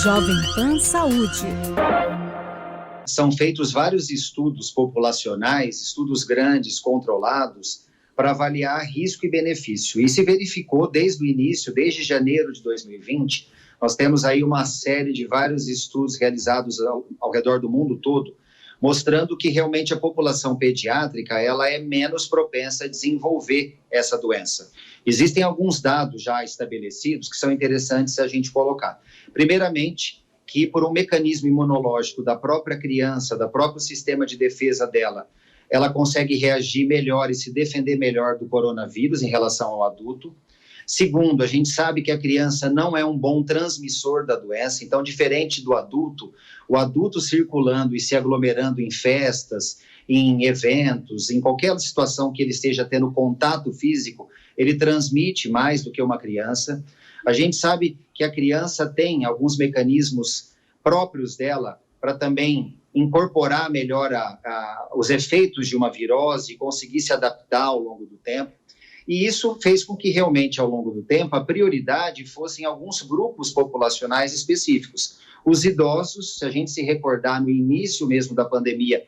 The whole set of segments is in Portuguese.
Jovem Pan Saúde. São feitos vários estudos populacionais, estudos grandes, controlados, para avaliar risco e benefício. E se verificou desde o início, desde janeiro de 2020, nós temos aí uma série de vários estudos realizados ao redor do mundo todo, mostrando que realmente a população pediátrica ela é menos propensa a desenvolver essa doença. Existem alguns dados já estabelecidos que são interessantes a gente colocar. Primeiramente, que por um mecanismo imunológico da própria criança, do próprio sistema de defesa dela, ela consegue reagir melhor e se defender melhor do coronavírus em relação ao adulto. Segundo, a gente sabe que a criança não é um bom transmissor da doença, então, diferente do adulto, o adulto circulando e se aglomerando em festas, em eventos, em qualquer situação que ele esteja tendo contato físico, ele transmite mais do que uma criança. A gente sabe que a criança tem alguns mecanismos próprios dela para também incorporar melhor os efeitos de uma virose e conseguir se adaptar ao longo do tempo. E isso fez com que realmente, ao longo do tempo, a prioridade fossem alguns grupos populacionais específicos. Os idosos, se a gente se recordar no início mesmo da pandemia,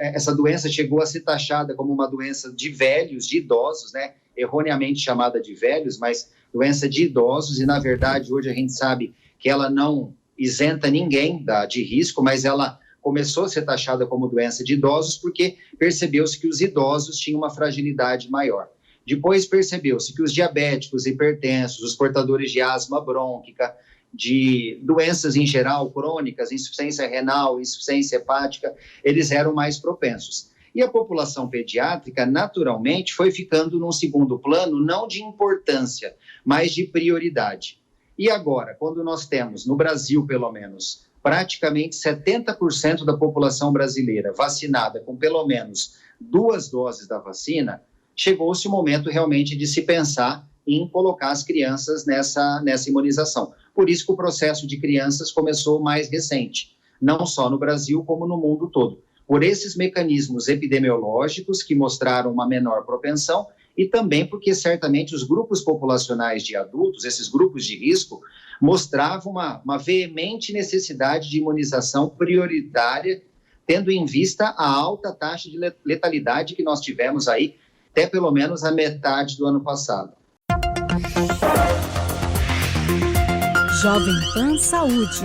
essa doença chegou a ser taxada como uma doença de velhos, de idosos, né? Erroneamente chamada de velhos, mas doença de idosos, e na verdade hoje a gente sabe que ela não isenta ninguém de risco, mas ela começou a ser taxada como doença de idosos porque percebeu-se que os idosos tinham uma fragilidade maior. Depois percebeu-se que os diabéticos, hipertensos, os portadores de asma brônquica, de doenças em geral crônicas, insuficiência renal, insuficiência hepática, eles eram mais propensos. E a população pediátrica, naturalmente, foi ficando num segundo plano, não de importância, mas de prioridade. E agora, quando nós temos, no Brasil pelo menos, praticamente 70% da população brasileira vacinada com pelo menos 2 doses da vacina, chegou-se o momento realmente de se pensar em colocar as crianças nessa imunização. Por isso que o processo de crianças começou mais recente, não só no Brasil, como no mundo todo. Por esses mecanismos epidemiológicos que mostraram uma menor propensão e também porque certamente os grupos populacionais de adultos, esses grupos de risco, mostravam uma veemente necessidade de imunização prioritária, tendo em vista a alta taxa de letalidade que nós tivemos aí até pelo menos a metade do ano passado. Jovem Pan Saúde.